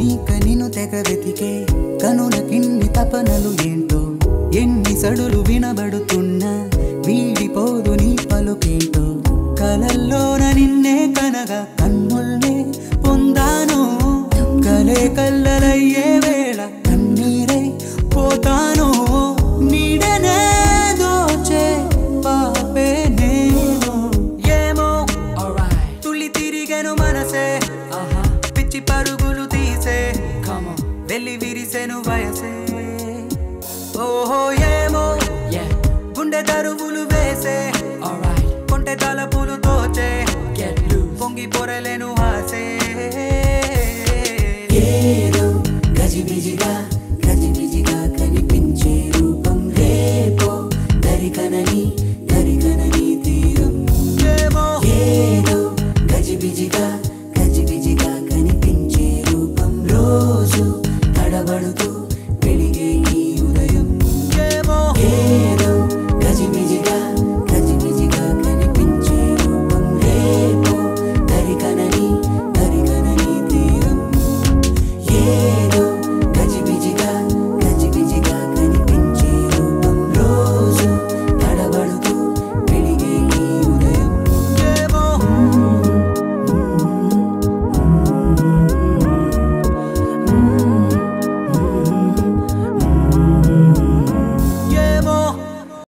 కలనీక నిన్ను తెగ వెతికే కనులకిన్ని తపనలు ఏంటో ఎన్ని సడులు వినబడుతున్నా వీడిపోదు నీ పలుకేంటో కలల్లోన నిన్నే కనగా కన్నుల్నే పొందాను కలే కల్లలయ్యే వేళ కన్నీరై పోతాను నీడనే దోచే పాపే నేను ఏమో తుళ్ళి తిరిగెను మనసే పిచ్చి పరుగులు తీసే వెళ్ళి విరిసెను వయసే ఓహో ఏమో గుండె దరువులు వేసే కొంటె తలపులు తోచే పొంగి పొరలేను